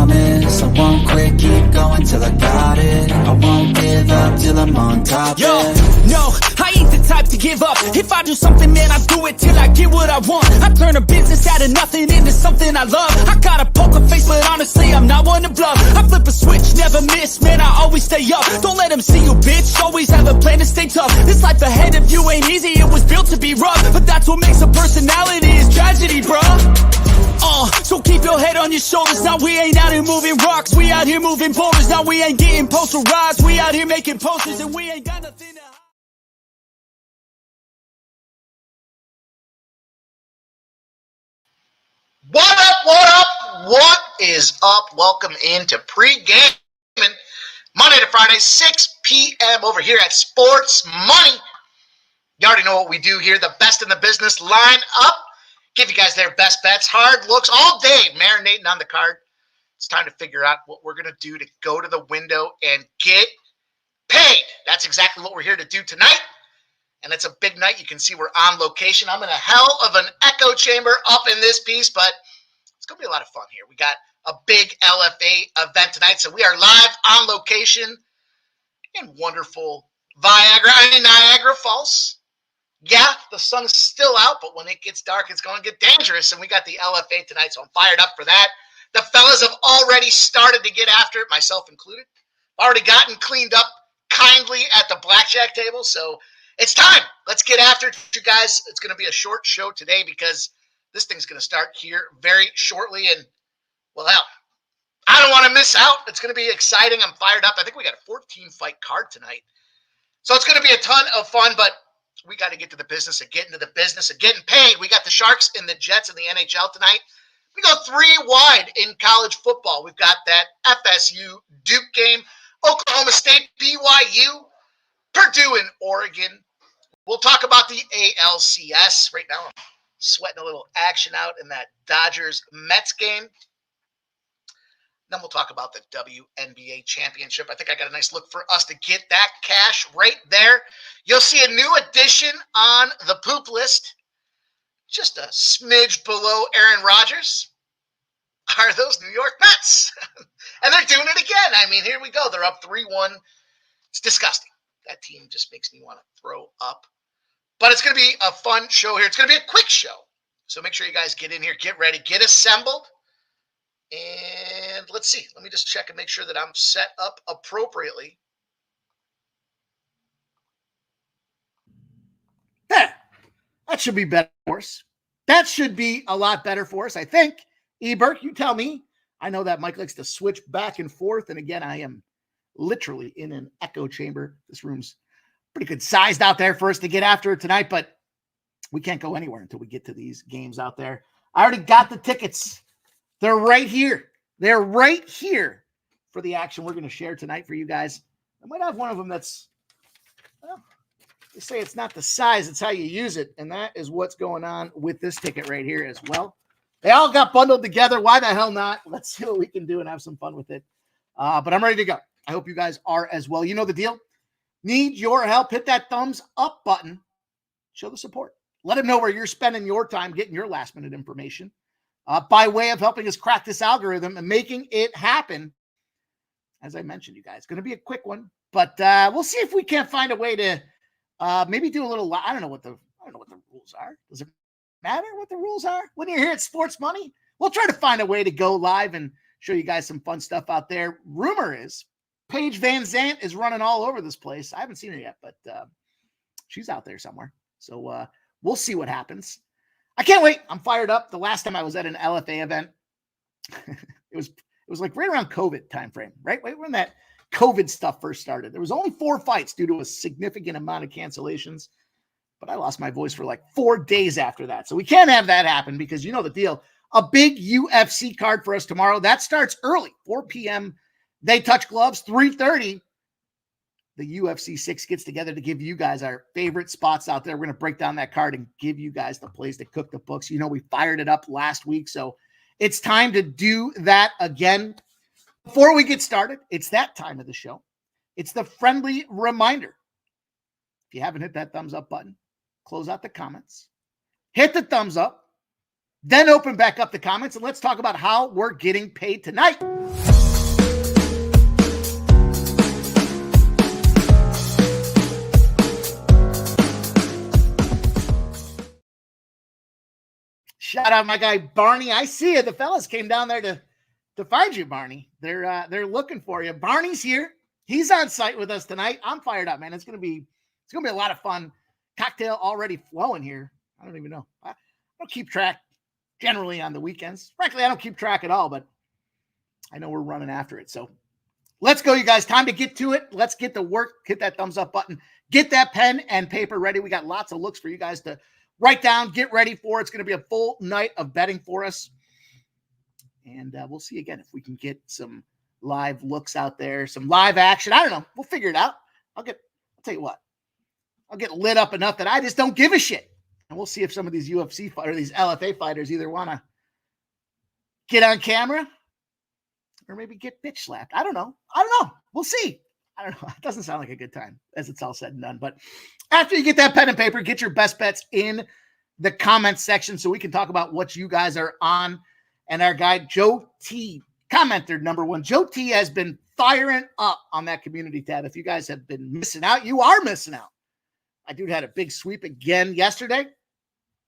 promise I won't quit, keep going till I got it. I won't give up till I'm on top. Yo, no, I ain't the type to give up. If I do something, man, I do it till I get what I want. I turn a business out of nothing into something I love. I got a poker face, but honestly, I'm not one to bluff. I flip a switch, never miss, man, I always stay up. Don't let them see you, bitch, always have a plan to stay tough. This life ahead of you ain't easy, it was built to be rough. But that's what makes a personality, is tragedy, bruh. So keep your head on your shoulders. Now we ain't out here moving rocks, we out here moving boulders. Now we ain't getting posterized, we out here making posters, and we ain't got nothing to hide. What up, what up, what is up? Welcome into Pregaming, Monday to Friday, 6 p.m. over here at Sports Money. You already know what we do here, the best in the business line up. Give you guys their best bets, hard looks all day, marinating on the card. It's time to figure out what we're going to do to go to the window and get paid. That's exactly what we're here to do tonight. And it's a big night. You can see we're on location. I'm in a hell of an echo chamber up in this piece, but it's going to be a lot of fun here. We got a big LFA event tonight, so we are live on location in wonderful Niagara Falls. Yeah, the sun is still out, but when it gets dark, it's going to get dangerous, and we got the LFA tonight, so I'm fired up for that. The fellas have already started to get after it, myself included. Already gotten cleaned up kindly at the blackjack table, so it's time. Let's get after it, you guys. It's going to be a short show today because this thing's going to start here very shortly, and, well, hell, I don't want to miss out. It's going to be exciting. I'm fired up. I think we got a 14-fight card tonight, so it's going to be a ton of fun, but we got to get to the business of getting to the business of getting paid. We got the Sharks and the Jets in the NHL tonight. We go 3 wide in college football. We've got that FSU Duke game, Oklahoma State, BYU, Purdue, and Oregon. We'll talk about the ALCS. Right now, I'm sweating a little action out in that Dodgers-Mets game. Then we'll talk about the WNBA Championship. I think I got a nice look for us to get that cash right there. You'll see a new addition on the poop list. Just a smidge below Aaron Rodgers are those New York Mets. And they're doing it again. I mean, here we go. They're up 3-1. It's disgusting. That team just makes me want to throw up. But it's going to be a fun show here. It's going to be a quick show. So make sure you guys get in here, get ready, get assembled. And let's see. Let me just check and make sure that I'm set up appropriately. That should be better for us. That should be a lot better for us, I think. Ebert, you tell me. I know that Mike likes to switch back and forth. And again, I am literally in an echo chamber. This room's pretty good sized out there for us to get after it tonight, but we can't go anywhere until we get to these games out there. I already got the tickets. They're right here. They're right here for the action we're going to share tonight for you guys. I might have one of them that's, well, they say it's not the size, it's how you use it. And that is what's going on with this ticket right here as well. They all got bundled together. Why the hell not? Let's see what we can do and have some fun with it. But I'm ready to go. I hope you guys are as well. You know the deal. Need your help. Hit that thumbs up button. Show the support. Let them know where you're spending your time getting your last minute information. By way of helping us crack this algorithm and making it happen. As I mentioned, you guys, it's going to be a quick one, but we'll see if we can't find a way to maybe do a little. I don't know what the rules are. Does it matter what the rules are when you're here at Sports Money? We'll try to find a way to go live and show you guys some fun stuff out there. Rumor is Paige Van Zandt is running all over this place. I haven't seen her yet, but she's out there somewhere. So we'll see what happens. I can't wait. I'm fired up. The last time I was at an LFA event, it was like right around COVID timeframe, right when that COVID stuff first started. There was only 4 fights due to a significant amount of cancellations, but I lost my voice for like 4 days after that. So we can't have that happen because you know the deal. A big UFC card for us tomorrow. That starts early, 4 p.m. They touch gloves, 3:30. The UFC 6 gets together to give you guys our favorite spots out there. We're going to break down that card and give you guys the plays to cook the books. You know, we fired it up last week, so it's time to do that again. Before we get started, it's that time of the show. It's the friendly reminder. If you haven't hit that thumbs up button, close out the comments. Hit the thumbs up. then open back up the comments, and let's talk about how we're getting paid tonight. Shout out my guy Barney. I see you. The fellas came down there to find you, Barney. They're looking for you. Barney's here. He's on site with us tonight. I'm fired up, man. It's gonna be a lot of fun. Cocktail already flowing here. I don't even know. I don't keep track generally on the weekends. Frankly, I don't keep track at all, but I know we're running after it. So let's go, you guys. Time to get to it. Let's get to work. Hit that thumbs up button. Get that pen and paper ready. We got lots of looks for you guys to write down, get ready for. It's going to be a full night of betting for us. And we'll see again if we can get some live looks out there, some live action. I don't know. We'll figure it out. I'll tell you what. I'll get lit up enough that I just don't give a shit. And we'll see if some of these UFC fighters, these LFA fighters either want to get on camera or maybe get bitch slapped. I don't know. We'll see. I don't know. It doesn't sound like a good time as it's all said and done. But after you get that pen and paper, get your best bets in the comments section so we can talk about what you guys are on. And our guy, Joe T, commenter number one. Joe T has been firing up on that community tab. If you guys have been missing out, you are missing out. My dude had a big sweep again yesterday.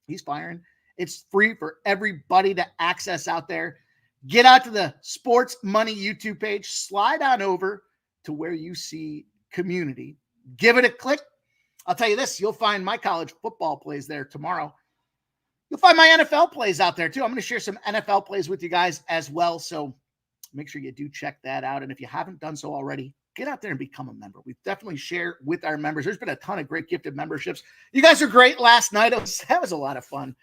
He's firing. It's free for everybody to access out there. Get out to the Sports Money YouTube page. Slide on over to where you see community. Give it a click. I'll tell you this, you'll find my college football plays there tomorrow. You'll find my NFL plays out there too. I'm going to share some NFL plays with you guys as well. So make sure you do check that out. And if you haven't done so already, get out there and become a member. We definitely share with our members. There's been a ton of great gifted memberships. You guys are great last night. That was a lot of fun.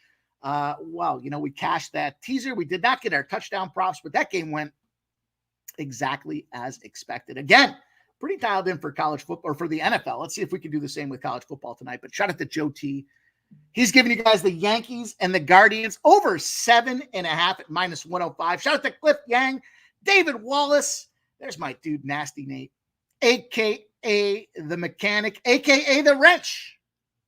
Wow. We cashed that teaser. We did not get our touchdown props, but that game went exactly as expected. Again, pretty dialed in for college football or for the NFL. Let's see if we can do the same with college football tonight. But shout out to Joe T. He's giving you guys the Yankees and the Guardians over 7.5 at -105. Shout out to Cliff Yang, David Wallace. There's my dude, Nasty Nate, a.k.a. the mechanic, a.k.a. the wrench.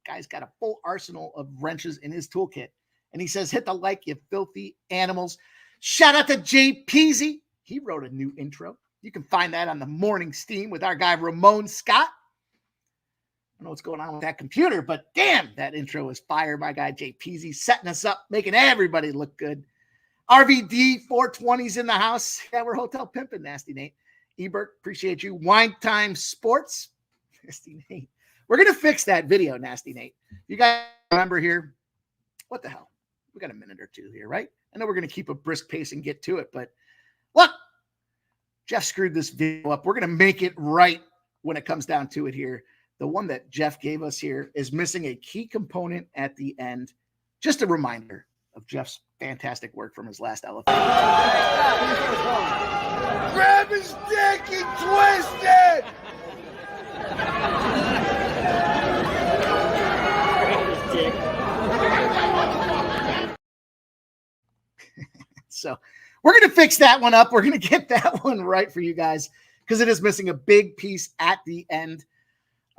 Guy's got a full arsenal of wrenches in his toolkit. And he says, hit the like, you filthy animals. Shout out to Jay Peasy. He wrote a new intro. You can find that on the Morning Steam with our guy, Ramon Scott. I don't know what's going on with that computer, but damn, that intro is fire. My guy, Jay Peasy, setting us up, making everybody look good. RVD 420's in the house. Yeah, we're hotel pimping, Nasty Nate. Ebert, appreciate you. Wine Time Sports. Nasty Nate. We're going to fix that video, Nasty Nate. You guys remember here, what the hell? We got a minute or two here, right? I know we're going to keep a brisk pace and get to it, but look, Jeff screwed this video up. We're going to make it right when it comes down to it here. The one that Jeff gave us here is missing a key component at the end. Just a reminder of Jeff's fantastic work from his last LFA. Grab his dick and twist it! So we're going to fix that one up. We're going to get that one right for you guys because it is missing a big piece at the end.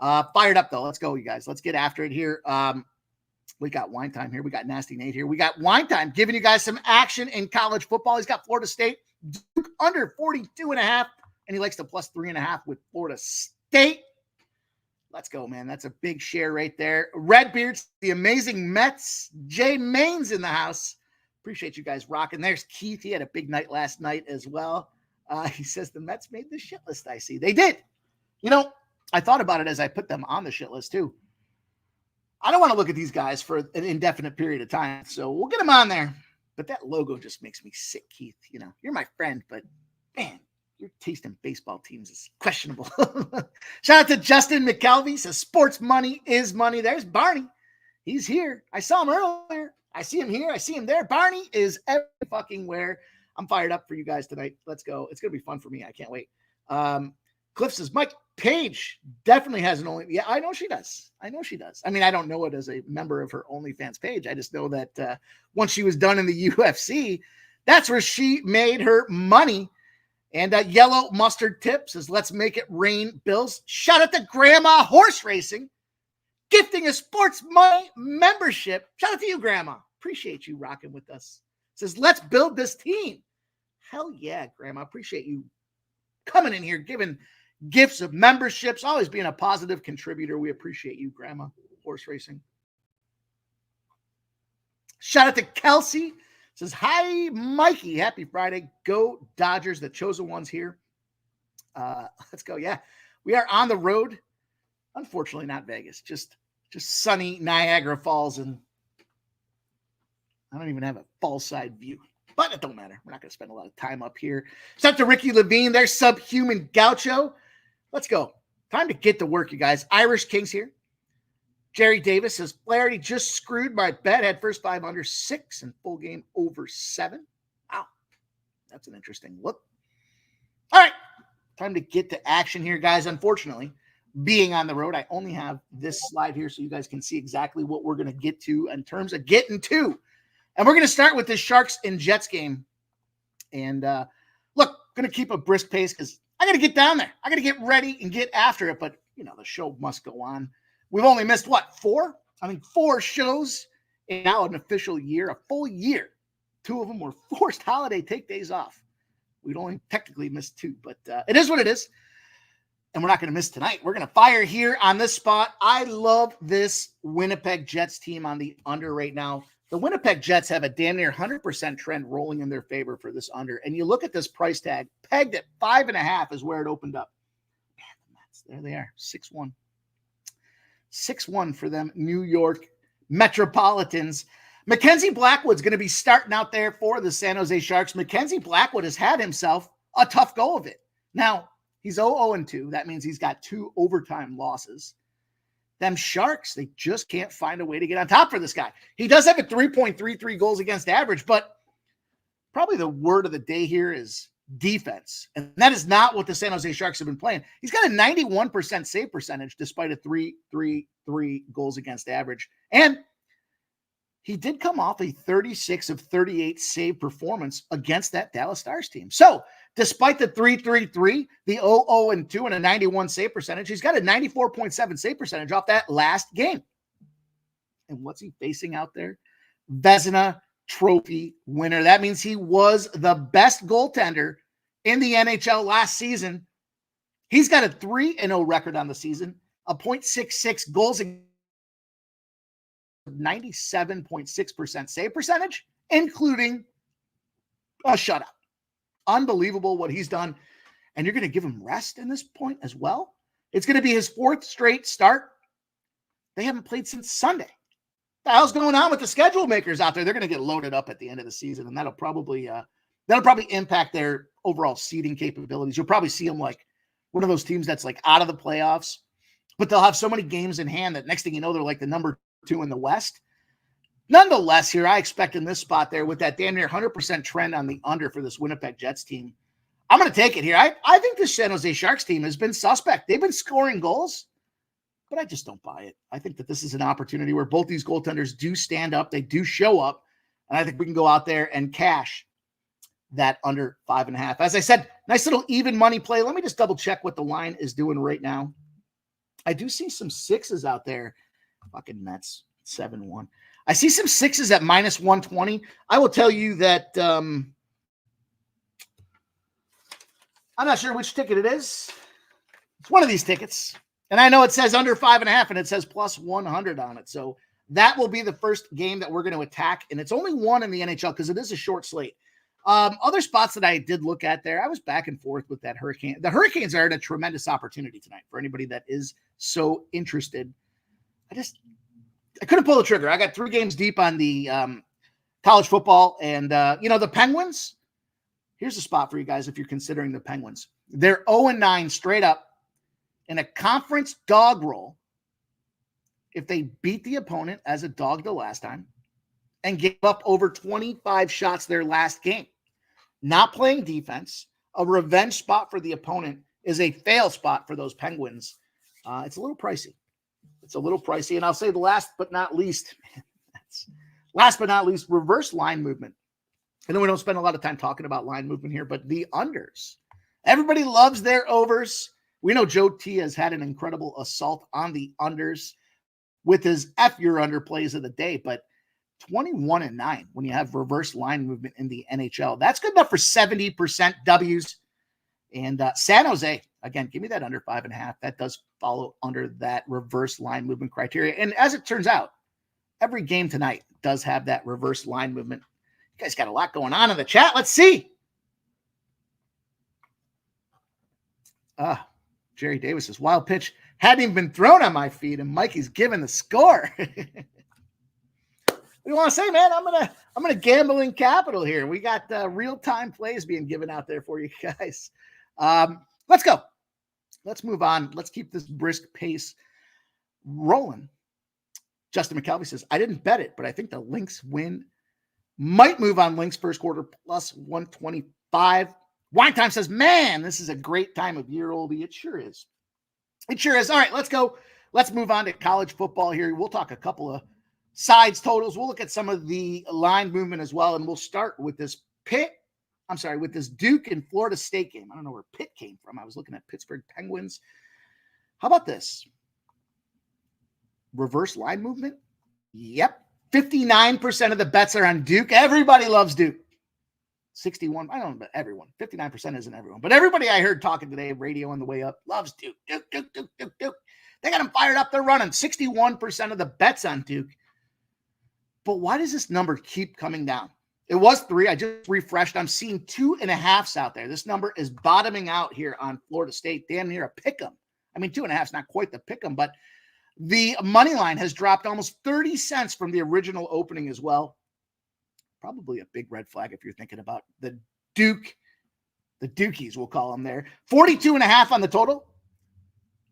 Fired up, though. Let's go, you guys. Let's get after it here. We got Wine Time here. We got Nasty Nate here. We got Wine Time giving you guys some action in college football. He's got Florida State Duke under 42.5, and he likes to plus 3.5 with Florida State. Let's go, man. That's a big share right there. Redbeards, the amazing Mets. Jay Main's in the house. Appreciate you guys rocking. There's Keith. He had a big night last night as well. He says the Mets made the shit list. I see. They did. I thought about it as I put them on the shit list too. I don't want to look at these guys for an indefinite period of time, so we'll get them on there. But that logo just makes me sick, Keith. You're my friend, but man, your taste in baseball teams is questionable. Shout out to Justin McKelvey. Says sports money is money. There's Barney. He's here. I saw him earlier. I see him here. I see him there. Barney is every fucking where. I'm fired up for you guys tonight. Let's go. It's going to be fun for me. I can't wait. Cliff says, Mike Page definitely has an only. Yeah, I know she does. I mean, I don't know it as a member of her OnlyFans page. I just know that once she was done in the UFC, that's where she made her money. And Yellow Mustard Tip says, let's make it rain, Bills. Shout out to Grandma Horse Racing, gifting a sports money membership. Shout out to you, Grandma. Appreciate you rocking with us. Says, let's build this team. Hell yeah, Grandma. Appreciate you coming in here, giving gifts of memberships, always being a positive contributor. We appreciate you, Grandma. Horse racing. Shout out to Kelsey. Says, hi, Mikey. Happy Friday. Go Dodgers, the chosen ones here. Let's go. Yeah, we are on the road. Unfortunately, not Vegas. Just sunny Niagara Falls, and I don't even have a fall side view. But it don't matter. We're not going to spend a lot of time up here. Shout out to Ricky Levine. There's Subhuman Gaucho. Let's go. Time to get to work, you guys. Irish Kings here. Jerry Davis says, Flaherty just screwed my bet. Had first 5 under 6 and full game over 7. Wow. That's an interesting look. All right. Time to get to action here, guys. Unfortunately, being on the road, I only have this slide here so you guys can see exactly what we're going to get to in terms of getting to. And we're going to start with this Sharks and Jets game. And look, going to keep a brisk pace because I got to get down there. I got to get ready and get after it. But, you know, the show must go on. We've only missed, what, 4? I mean, 4 shows in now an official year, a full year. 2 of them were forced holiday take days off. We'd only technically missed 2, but it is what it is. And we're not going to miss tonight. We're going to fire here on this spot. I love this Winnipeg Jets team on the under right now. The Winnipeg Jets have a damn near 100% trend rolling in their favor for this under. And you look at this price tag, pegged at 5.5 is where it opened up. Man, there they are, 6-1. 6-1 for them New York Metropolitans. Mackenzie Blackwood's going to be starting out there for the San Jose Sharks. Mackenzie Blackwood has had himself a tough go of it. Now, he's 0-2. That means he's got 2 overtime losses. Them Sharks, they just can't find a way to get on top for this guy. He does have a 3.33 goals against average, but probably the word of the day here is defense. And that is not what the San Jose Sharks have been playing. He's got a 91% save percentage despite a 3.33 goals against average. And he did come off a 36 of 38 save performance against that Dallas Stars team. So despite the 3.33, the 0-2 and a 91 save percentage, he's got a 94.7 save percentage off that last game. And what's he facing out there? Vezina Trophy winner. That means he was the best goaltender in the NHL last season. He's got a 3-0 record on the season, a .66 goals against 97.6% save percentage, including a shutout. Unbelievable what he's done. And you're going to give him rest in this point as well. It's going to be his 4th straight start. They haven't played since Sunday. What the hell's going on with the schedule makers out there? They're going to get loaded up at the end of the season, and that'll probably impact their overall seeding capabilities. You'll probably see them like one of those teams that's like out of the playoffs, but they'll have so many games in hand that next thing you know, they're like the number 2 in the West. Nonetheless, here I expect in this spot there with that damn near 100% trend on the under for this Winnipeg Jets team, I'm going to take it here. I think the San Jose Sharks team has been suspect. They've been scoring goals, but I just don't buy it. I think that this is an opportunity where both these goaltenders do stand up. They do show up, and I think we can go out there and cash that under 5.5. As I said, nice little even money play. Let me just double check what the line is doing right now. I do see some 6s out there. Fucking Mets, 7-1. I see some 6s at -120. I will tell you that I'm not sure which ticket it is. It's one of these tickets. And I know it says under 5.5 and it says +100 on it. So that will be the first game that we're going to attack. And it's only one in the NHL because it is a short slate. Other spots that I did look at there, I was back and forth with that Hurricane. The Hurricanes are in a tremendous opportunity tonight for anybody that is so interested. I couldn't pull the trigger. I got 3 games deep on the college football. And, the Penguins, here's a spot for you guys if you're considering the Penguins. They're 0-9 straight up in a conference dog roll if they beat the opponent as a dog the last time and gave up over 25 shots their last game. Not playing defense, a revenge spot for the opponent is a fail spot for those Penguins. It's a little pricey. And I'll say the last but not least, reverse line movement. I know we don't spend a lot of time talking about line movement here, but the unders. Everybody loves their overs. We know Joe T has had an incredible assault on the unders with his F your under plays of the day, but 21-9 when you have reverse line movement in the NHL. That's good enough for 70% W's. And San Jose, again, give me that under 5.5. That does follow under that reverse line movement criteria. And as it turns out, every game tonight does have that reverse line movement. You guys got a lot going on in the chat. Let's see. Jerry Davis says, wild pitch hadn't even been thrown on my feed, and Mikey's given the score. What do you want to say, man? I'm gonna gamble in capital here. We got real-time plays being given out there for you guys. Let's go. Let's move on. Let's keep this brisk pace rolling. Justin McKelvey says, I didn't bet it, but I think the Lynx win might move on Lynx first quarter plus 125. Wine Time says, man, this is a great time of year, oldie. It sure is. It sure is. All right, let's go. Let's move on to college football here. We'll talk a couple of sides totals. We'll look at some of the line movement as well, and we'll start with this with this Duke and Florida State game. I don't know where Pitt came from. I was looking at Pittsburgh Penguins. How about this? Reverse line movement? Yep. 59% of the bets are on Duke. Everybody loves Duke. 61. I don't know about everyone. 59% isn't everyone. But everybody I heard talking today, radio on the way up, loves Duke. Duke. They got them fired up. They're running. 61% of the bets on Duke. But why does this number keep coming down? It was 3. I just refreshed. I'm seeing 2.5s out there. This number is bottoming out here on Florida State. Damn near a pick 'em. I mean, 2.5 is not quite the pick 'em, but the money line has dropped almost 30 cents from the original opening as well. Probably a big red flag if you're thinking about the Dukies, we'll call them there. 42.5 on the total.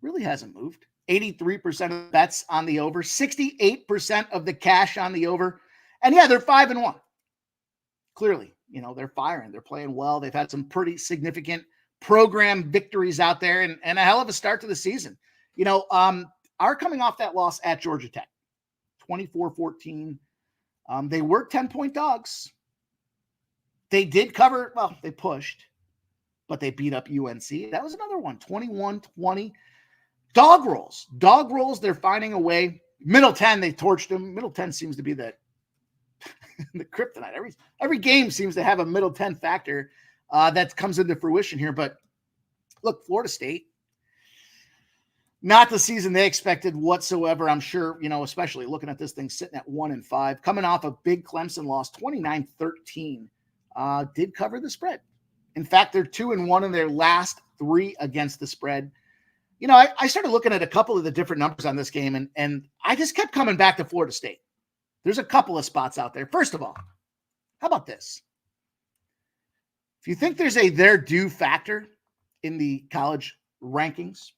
Really hasn't moved. 83% of the bets on the over, 68% of the cash on the over. And yeah, they're 5-1. Clearly, they're firing. They're playing well. They've had some pretty significant program victories out there and a hell of a start to the season. Are coming off that loss at Georgia Tech, 24-14. They were 10-point dogs. They did cover. Well, they pushed, but they beat up UNC. That was another one, 21-20. Dog rolls. They're finding a way. Middle 10, they torched them. Middle 10 seems to be the kryptonite. Every game seems to have a middle 10 factor that comes into fruition here. But look, Florida State, not the season they expected whatsoever. I'm sure, especially looking at this thing sitting at 1-5, coming off a big Clemson loss, 29-13, did cover the spread. In fact, they're 2-1 in their last 3 against the spread. I started looking at a couple of the different numbers on this game, and I just kept coming back to Florida State. There's a couple of spots out there. First of all, how about this? If you think there's a their due factor in the college rankings,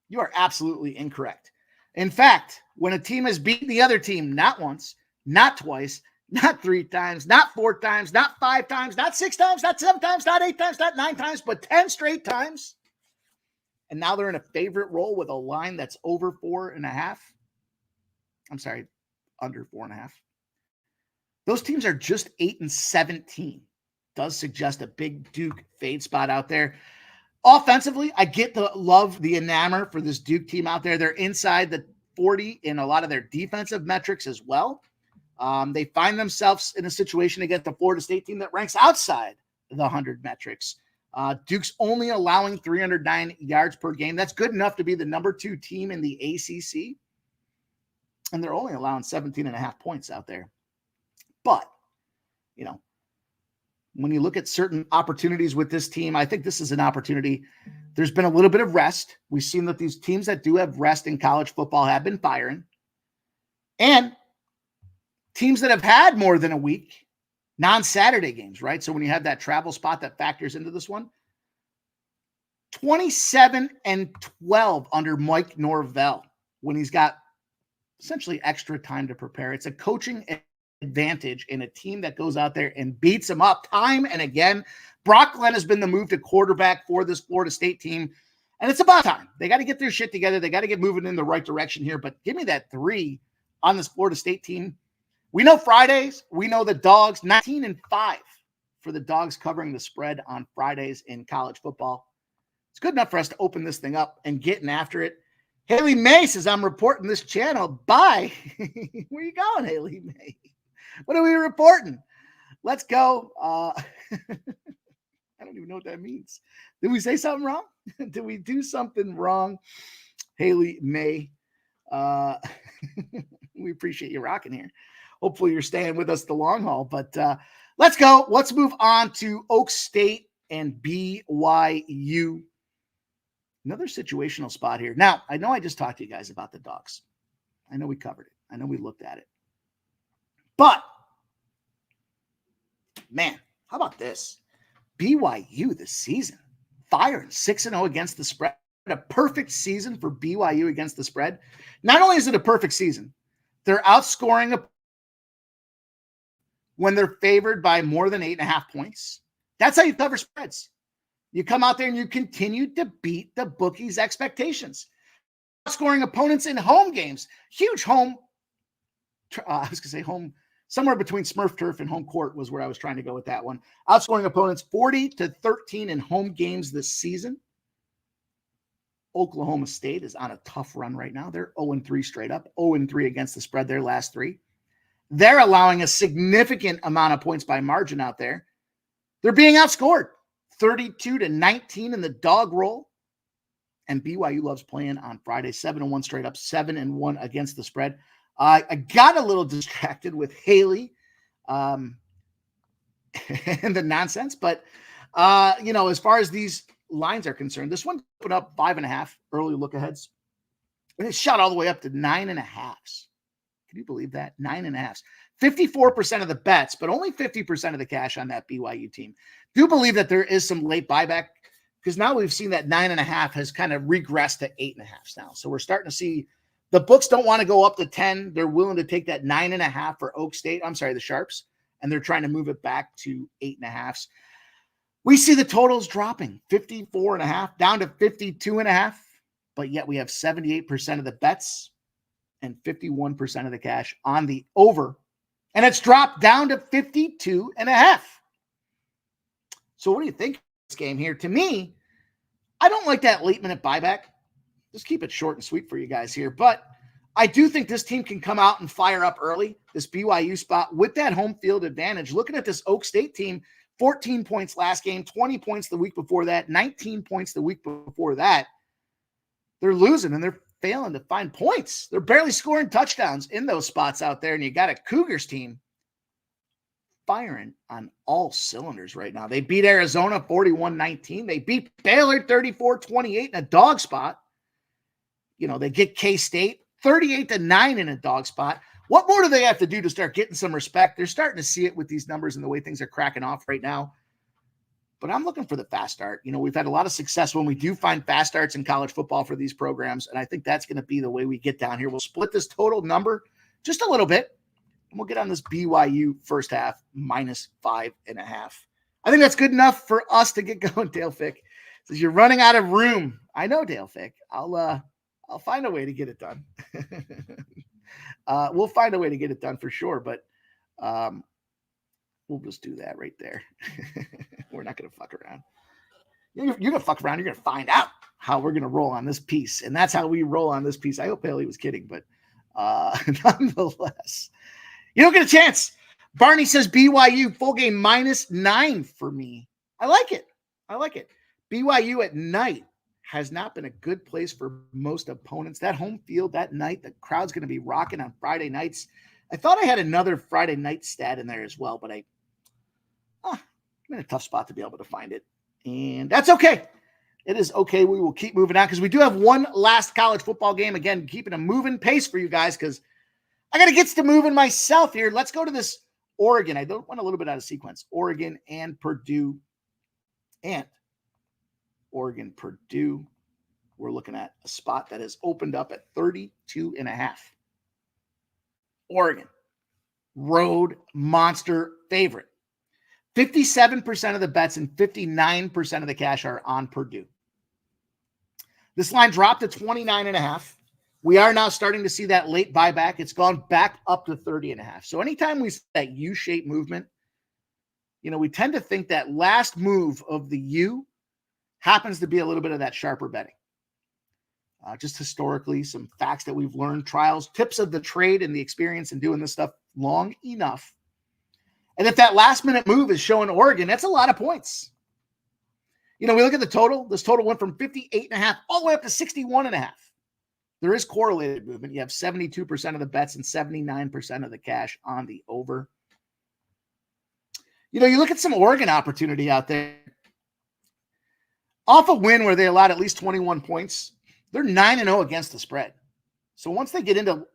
you are absolutely incorrect. In fact, when a team has beaten the other team not once, not twice, not 3 times, not 4 times, not 5 times, not 6 times, not 7 times, not 8 times, not 9 times, but 10 straight times, and now they're in a favorite role with a line that's over 4.5. I'm sorry, under 4.5. Those teams are just 8-17. Does suggest a big Duke fade spot out there. Offensively, I get the love, the enamor for this Duke team out there. They're inside the 40 in a lot of their defensive metrics as well. They find themselves in a situation against the Florida State team that ranks outside the 100 metrics. Duke's only allowing 309 yards per game. That's good enough to be the number 2 team in the ACC. And they're only allowing 17.5 points out there. But, when you look at certain opportunities with this team, I think this is an opportunity. There's been a little bit of rest. We've seen that these teams that do have rest in college football have been firing. And teams that have had more than a week, non-Saturday games, right? So when you have that travel spot that factors into this one, 27-12 under Mike Norvell when he's got essentially extra time to prepare. It's a coaching advantage in a team that goes out there and beats them up time and again. Brock Glenn has been the move to quarterback for this Florida State team, and it's about time. They got to get their shit together. They got to get moving in the right direction here, but give me that 3 on this Florida State team. We know Fridays. We know the dogs, 19-5 for the dogs covering the spread on Fridays in college football. It's good enough for us to open this thing up and getting after it. Haley May says, I'm reporting this channel. Bye. Where you going, Haley May? What are we reporting? Let's go. I don't even know what that means. Did we say something wrong? Did we do something wrong? Haley May. We appreciate you rocking here. Hopefully you're staying with us the long haul, but let's go. Let's move on to Oak State and BYU. Another situational spot here. Now, I know I just talked to you guys about the Dogs. I know we covered it. I know we looked at it. But, man, how about this? BYU this season, firing 6-0 against the spread. A perfect season for BYU against the spread. Not only is it a perfect season, they're outscoring when they're favored by more than 8.5 points. That's how you cover spreads. You come out there and you continue to beat the bookies' expectations. Outscoring opponents in home games. Huge home. I was going to say home. Somewhere between Smurf turf and home court was where I was trying to go with that one. Outscoring opponents 40-13 in home games this season. Oklahoma State is on a tough run right now. They're 0-3 straight up, 0-3 against the spread their last three. They're allowing a significant amount of points by margin out there. They're being outscored 32-19 in the dog roll. And BYU loves playing on Friday, 7-1 straight up, 7-1 against the spread. I got a little distracted with Haley and the nonsense, but as far as these lines are concerned, this one put up 5.5 early look aheads, and it shot all the way up to 9.5. Can you believe that? 9.5. 54% of the bets, but only 50% of the cash on that BYU team. Do believe that there is some late buyback, because now we've seen that 9.5 has kind of regressed to 8.5 now. So we're starting to see the books don't want to go up to 10. They're willing to take that 9.5 for Oak State. I'm sorry, the Sharps, and they're trying to move it back to 8.5. We see the totals dropping 54.5 down to 52.5, but yet we have 78% of the bets and 51% of the cash on the over, and it's dropped down to 52.5. So what do you think of this game here? To me, I don't like that late minute buyback. Just keep it short and sweet for you guys here, but I do think this team can come out and fire up early, this BYU spot with that home field advantage. Looking at this Oak State team, 14 points last game, 20 points the week before that, 19 points the week before that. They're losing and they're failing to find points. They're barely scoring touchdowns in those spots out there. And you got a Cougars team firing on all cylinders right now. They beat Arizona 41-19. They beat Baylor 34-28 in a dog spot. They get K-State 38-9 in a dog spot. What more do they have to do to start getting some respect? They're starting to see it with these numbers and the way things are cracking off right now. But I'm looking for the fast start. We've had a lot of success when we do find fast starts in college football for these programs, and I think that's going to be the way we get down here. We'll split this total number just a little bit, and we'll get on this BYU first half -5.5. I think that's good enough for us to get going. Dale Fick says you're running out of room. I know, Dale Fick. I'll find a way to get it done. We'll find a way to get it done for sure, but we'll just do that right there. We're not going to fuck around. You're going to fuck around. You're going to find out how we're going to roll on this piece, and that's how we roll on this piece. I hope Haley was kidding, but nonetheless, you don't get a chance. Barney says BYU full game -9 for me. I like it. BYU at night has not been a good place for most opponents. That home field that night, the crowd's going to be rocking on Friday nights. I thought I had another Friday night stat in there as well, but I'm in a tough spot to be able to find it. And that's okay. It is okay. We will keep moving on because we do have one last college football game. Again, keeping a moving pace for you guys because I got to get to moving myself here. Let's go to this Oregon. I don't want a little bit out of sequence. Oregon and Purdue. And Oregon, Purdue, we're looking at a spot that has opened up at 32.5. Oregon, road monster favorite. 57% of the bets and 59% of the cash are on Purdue. This line dropped to 29.5. We are now starting to see that late buyback. It's gone back up to 30.5. So anytime we see that U-shaped movement, we tend to think that last move of the U happens to be a little bit of that sharper betting. Just historically, some facts that we've learned, trials, tips of the trade and the experience in doing this stuff long enough. And if that last-minute move is showing Oregon, that's a lot of points. We look at the total. This total went from 58.5 all the way up to 61.5. There is correlated movement. You have 72% of the bets and 79% of the cash on the over. You look at some Oregon opportunity out there. Off a win where they allowed at least 21 points, they're 9-0 against the spread. So once they get into,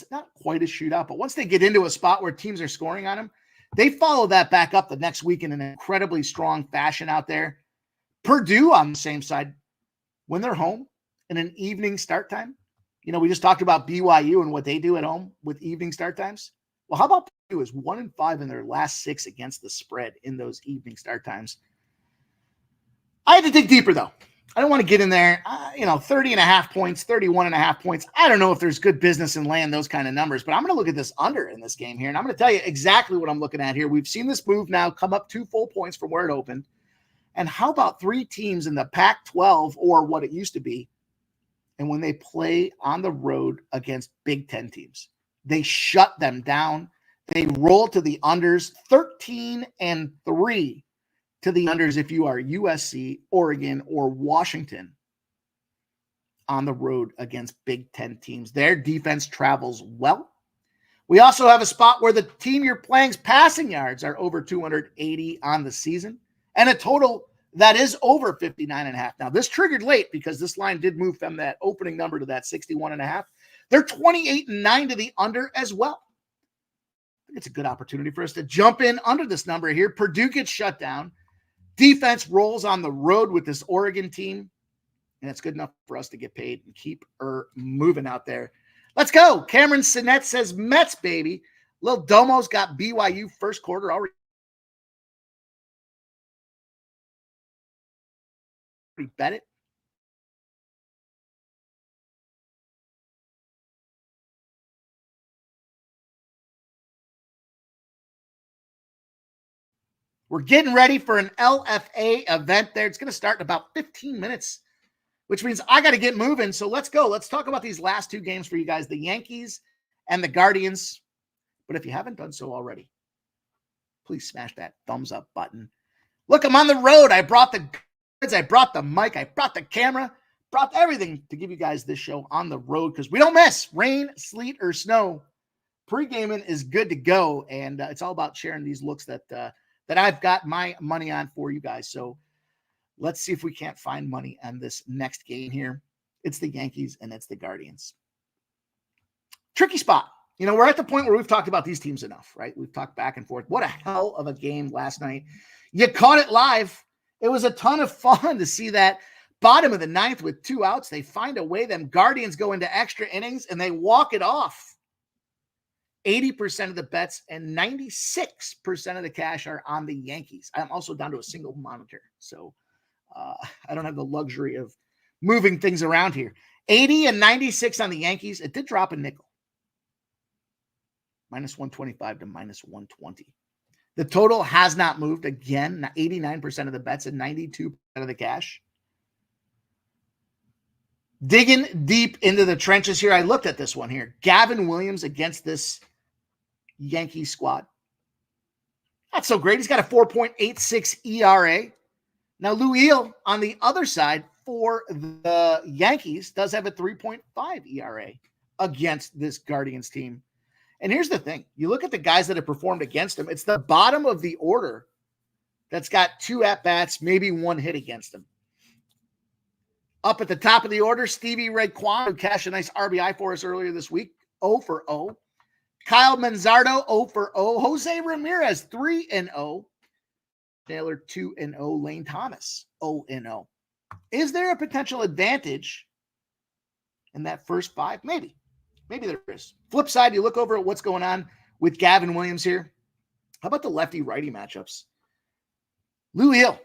not quite a shootout, but once they get into a spot where teams are scoring on them, they follow that back up the next week in an incredibly strong fashion out there. Purdue on the same side, when they're home in an evening start time. We just talked about BYU and what they do at home with evening start times. Well, how about Purdue is 1-5 in their last 6 against the spread in those evening start times. I had to dig deeper, though. I don't want to get in there, 30.5 points, 31.5 points. I don't know if there's good business in laying those kind of numbers, but I'm going to look at this under in this game here, and I'm going to tell you exactly what I'm looking at here. We've seen this move now come up 2 full points from where it opened. And how about 3 teams in the Pac-12, or what it used to be, and when they play on the road against Big Ten teams, they shut them down. They roll to the unders, 13-3 to the unders if you are USC, Oregon, or Washington on the road against Big Ten teams. Their defense travels well. We also have a spot where the team you're playing's passing yards are over 280 on the season, and a total that is over 59.5. Now, this triggered late because this line did move from that opening number to that 61.5. They're 28-9 to the under as well. I think it's a good opportunity for us to jump in under this number here. Purdue gets shut down. Defense rolls on the road with this Oregon team, and it's good enough for us to get paid and keep her moving out there. Let's go. Cameron Sinnett says Mets, baby. Lil Domo's got BYU first quarter already. Bet it. We're getting ready for an LFA event there. It's going to start in about 15 minutes, which means I got to get moving. So let's go. Let's talk about these last 2 games for you guys, the Yankees and the Guardians. But if you haven't done so already, please smash that thumbs up button. Look, I'm on the road. I brought the goods. I brought the mic. I brought the camera. Brought everything to give you guys this show on the road because we don't miss rain, sleet, or snow. Pregaming is good to go, and it's all about sharing these looks that I've got my money on for you guys. So let's see if we can't find money on this next game here. It's the Yankees and it's the Guardians. Tricky spot. We're at the point where we've talked about these teams enough, right? We've talked back and forth. What a hell of a game last night. You caught it live. It was a ton of fun to see that bottom of the 9th with 2 outs. They find a way. Them Guardians go into extra innings and they walk it off. 80% of the bets and 96% of the cash are on the Yankees. I'm also down to a single monitor, so I don't have the luxury of moving things around here. 80 and 96 on the Yankees. It did drop a nickel. Minus 125 to minus 120. The total has not moved. Again, 89% of the bets and 92% of the cash. Digging deep into the trenches here. I looked at this one here. Gavin Williams against this Yankee squad. Not so great. He's got a 4.86 ERA. Now, Lou Eel on the other side for the Yankees does have a 3.5 ERA against this Guardians team. And here's the thing. You look at the guys that have performed against him. It's the bottom of the order that's got 2 at-bats, maybe 1 hit against him. Up at the top of the order, Stevie Ray Kwan, who cashed a nice RBI for us earlier this week, 0 for 0. Kyle Manzardo, 0 for 0. Jose Ramirez, 3-0. Taylor, 2-0. Lane Thomas, 0-0. Is there a potential advantage in that first 5? Maybe. Maybe there is. Flip side, you look over at what's going on with Gavin Williams here. How about the lefty-righty matchups? Lou Eel,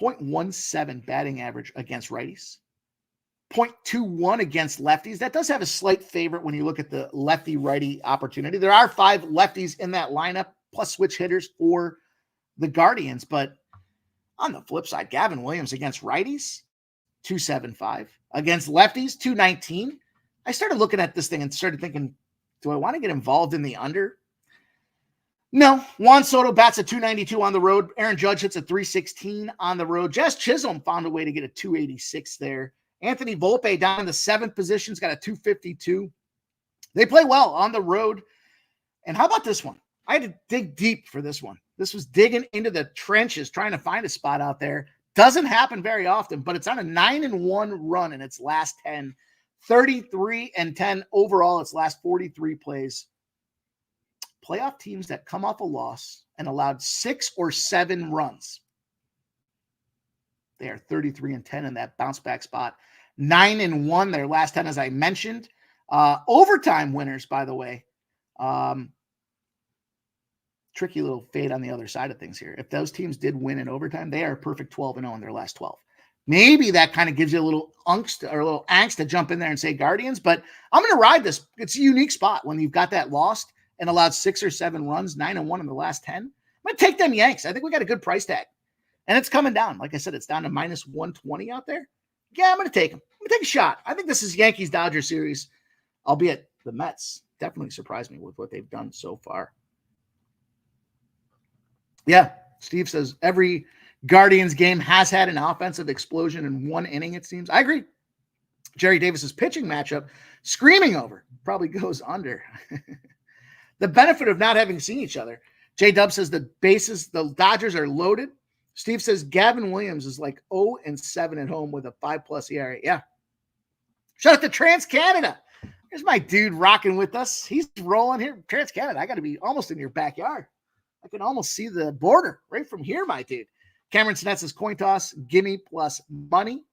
0.17 batting average against righties. 0.21 against lefties. That does have a slight favorite when you look at the lefty-righty opportunity. There are 5 lefties in that lineup, plus switch hitters for the Guardians. But on the flip side, Gavin Williams against righties, 275. Against lefties, 219. I started looking at this thing and started thinking, do I want to get involved in the under? No. Juan Soto bats at 292 on the road. Aaron Judge hits a 316 on the road. Jazz Chisholm found a way to get a 286 there. Anthony Volpe down in the 7th position. He's got a 252. They play well on the road. And how about this one? I had to dig deep for this one. This was digging into the trenches, trying to find a spot out there. Doesn't happen very often, but it's on a 9-1 run in its last 10. 33-10 overall, its last 43 plays. Playoff teams that come off a loss and allowed 6 or 7 runs. They are 33-10 in that bounce back spot. 9-1 their last 10, as I mentioned. Overtime winners, by the way. Tricky little fade on the other side of things here. If those teams did win in overtime, they are a perfect 12-0 in their last 12. Maybe that kind of gives you a little angst or a little angst to jump in there and say Guardians, but I'm going to ride this. It's a unique spot when you've got that lost and allowed 6 or 7 runs, 9-1 in the last 10. I'm going to take them Yanks. I think we got a good price tag. And it's coming down. Like I said, it's down to minus 120 out there. Yeah, I'm going to take them. I'm going to take a shot. I think this is Yankees-Dodgers series, albeit the Mets definitely surprised me with what they've done so far. Yeah, Steve says every Guardians game has had an offensive explosion in one inning, it seems. I agree. Jerry Davis's pitching matchup, screaming over, probably goes under. The benefit of not having seen each other. J-Dub says the Dodgers are loaded. Steve says Gavin Williams is like 0-7 at home with a 5+ ERA. Yeah. Shout out to Trans-Canada. Here's my dude rocking with us. He's rolling here. Trans-Canada, I got to be almost in your backyard. I can almost see the border right from here, my dude. Cameron Sinet says coin toss, gimme plus money.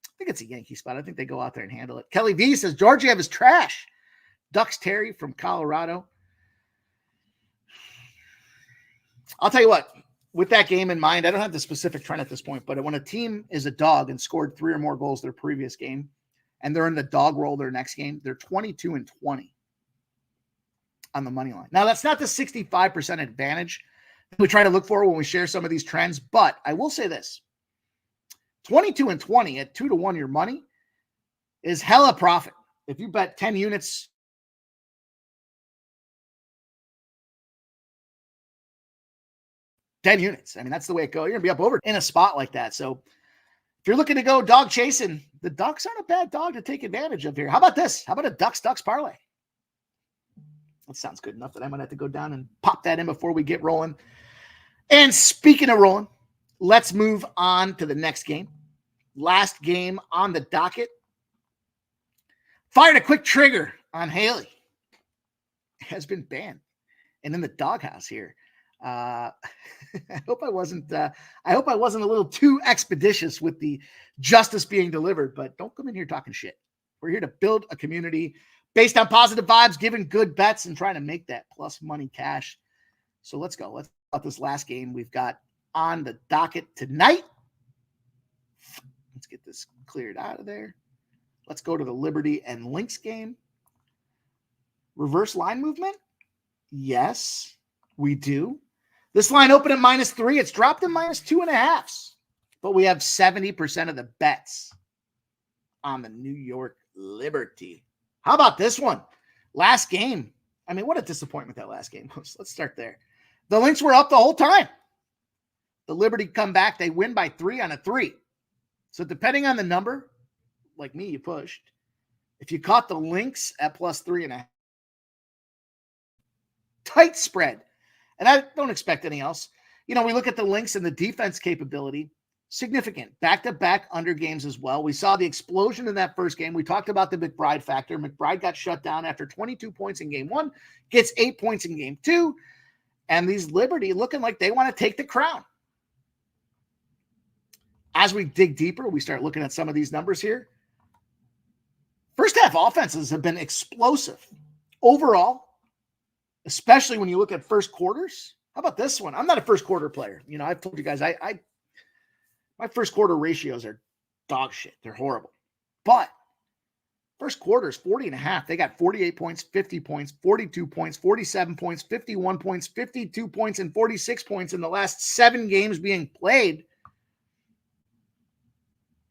I think it's a Yankee spot. I think they go out there and handle it. Kelly V says Georgiev is trash. Ducks Terry from Colorado. I'll tell you what, with that game in mind, I don't have the specific trend at this point, but when a team is a dog and scored 3 or more goals their previous game, and they're in the dog roll their next game, they're 22-20 on the money line. Now, that's not the 65% advantage we try to look for when we share some of these trends, but I will say this. 22-20 at 2-1 your money is hella profit. If you bet 10 units, I mean, that's the way it goes. You're going to be up over in a spot like that. So if you're looking to go dog chasing, the Ducks aren't a bad dog to take advantage of here. How about this? How about a Ducks parlay? That sounds good enough that I might have to go down and pop that in before we get rolling. And speaking of rolling, let's move on to the next game. Last game on the docket. Fired a quick trigger on Haley. Has been banned. And in the doghouse here. I hope I wasn't a little too expeditious with the justice being delivered, but don't come in here talking shit. We're here to build a community based on positive vibes, giving good bets, and trying to make that plus money cash. So let's go. Let's talk about this last game we've got on the docket tonight. Let's get this cleared out of there. Let's go to the Liberty and Lynx game. Reverse line movement? Yes, we do. This line opened at -3. It's dropped to -2.5. But we have 70% of the bets on the New York Liberty. How about this one? Last game. I mean, what a disappointment that last game was. Let's start there. The Lynx were up the whole time. The Liberty come back. They win by 3 on a 3. So depending on the number, like me, you pushed. If you caught the Lynx at +3.5, tight spread. And I don't expect anything else. You know, we look at the Lynx and the defense capability. Significant. Back-to-back under games as well. We saw the explosion in that first game. We talked about the McBride factor. McBride got shut down after 22 points in game 1, gets 8 points in game 2, and these Liberty looking like they want to take the crown. As we dig deeper, we start looking at some of these numbers here. First half offenses have been explosive. Overall, especially when you look at first quarters. How about this one? I'm not a first quarter player. You know, I've told you guys, my first quarter ratios are dog shit. They're horrible. But first quarter is 40.5. They got 48 points, 50 points, 42 points, 47 points, 51 points, 52 points, and 46 points in the last 7 games being played.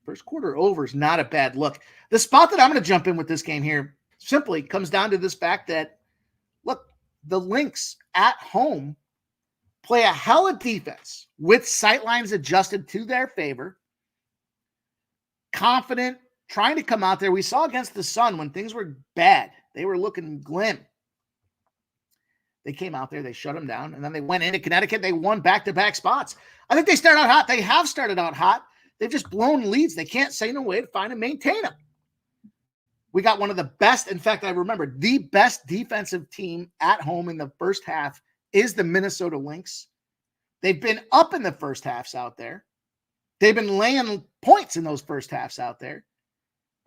First quarter over is not a bad look. The spot that I'm going to jump in with this game here simply comes down to this fact that, look, the Lynx at home play a hell of defense with sightlines adjusted to their favor, confident, trying to come out there. We saw against the Sun when things were bad. They were looking glim. They came out there, they shut them down, and then they went into Connecticut. They won back-to-back spots. I think they started out hot. They have started out hot. They've just blown leads. They can't say no way to find and maintain them. We got one of the best, in fact, I remember the best defensive team at home in the first half is the Minnesota Lynx. They've been up in the first halves out there. They've been laying points in those first halves out there.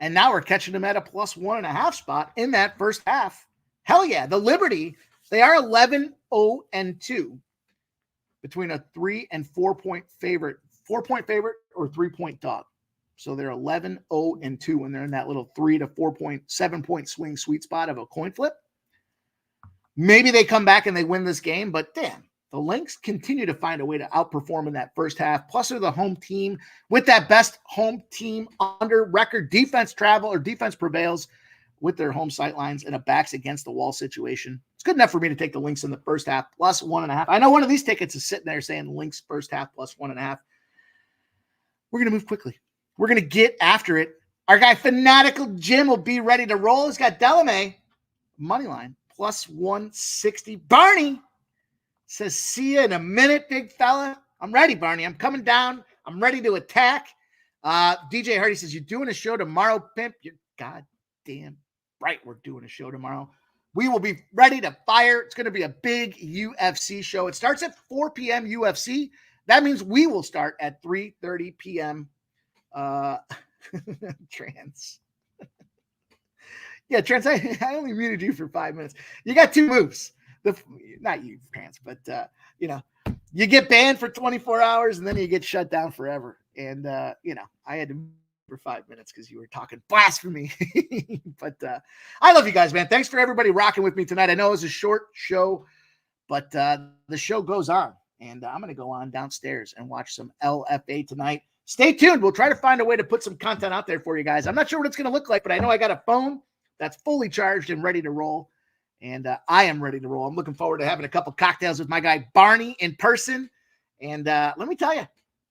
And now we're catching them at a +1.5 spot in that first half. Hell yeah. The Liberty, they are 11-0-2 between a 3 and 4 point favorite, 4-point favorite or 3-point dog. So they're 11-0-2 when they're in that little 3 to 7 point swing sweet spot of a coin flip. Maybe they come back and they win this game, but damn, the Lynx continue to find a way to outperform in that first half. Plus, they're the home team with that best home team under record. Defense prevails with their home sight lines and a backs against the wall situation. It's good enough for me to take the Lynx in the first half +1.5. I know one of these tickets is sitting there saying Lynx first half +1.5. We're going to move quickly. We're going to get after it. Our guy Fanatical Jim will be ready to roll. He's got Delamay money line +160. Barney says, see you in a minute, big fella. I'm ready, Barney. I'm coming down. I'm ready to attack. DJ Hardy says, you're doing a show tomorrow, pimp. You're goddamn right. We're doing a show tomorrow. We will be ready to fire. It's going to be a big UFC show. It starts at 4 p.m. UFC. That means we will start at 3:30 p.m. Trans. Yeah, Trans, I only muted you for 5 minutes. You got 2 moves. Not you, Trans, but, you get banned for 24 hours and then you get shut down forever. And, I had to for 5 minutes because you were talking blasphemy. But I love you guys, man. Thanks for everybody rocking with me tonight. I know it was a short show, but the show goes on. And I'm going to go on downstairs and watch some LFA tonight. Stay tuned. We'll try to find a way to put some content out there for you guys. I'm not sure what it's going to look like, but I know I got a phone that's fully charged and ready to roll. And I am ready to roll. I'm looking forward to having a couple cocktails with my guy Barney in person. And let me tell you,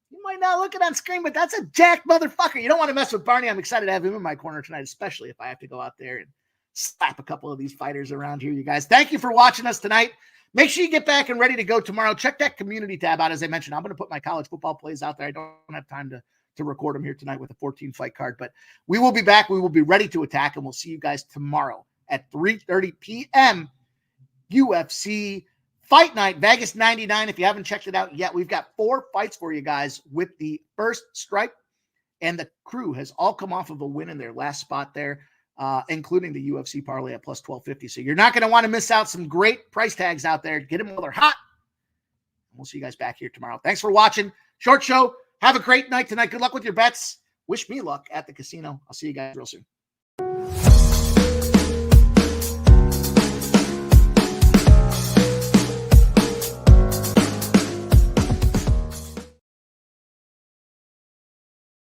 you might not look it on screen, but that's a jacked motherfucker. You don't want to mess with Barney. I'm excited to have him in my corner tonight, especially if I have to go out there and slap a couple of these fighters around here, you guys. Thank you for watching us tonight. Make sure you get back and ready to go tomorrow. Check that community tab out. As I mentioned, I'm going to put my college football plays out there. I don't have time to record them here tonight with a 14-fight card, but we will be back. We will be ready to attack, and we'll see you guys tomorrow at 3:30 p.m. UFC Fight Night, Vegas 99. If you haven't checked it out yet, we've got 4 fights for you guys with the first strike, and the crew has all come off of a win in their last spot there, including the UFC parlay at +1250. So you're not going to want to miss out. Some great price tags out there. Get them while they're hot. We'll see you guys back here tomorrow. Thanks for watching. Short show. Have a great night tonight. Good luck with your bets. Wish me luck at the casino. I'll see you guys real soon.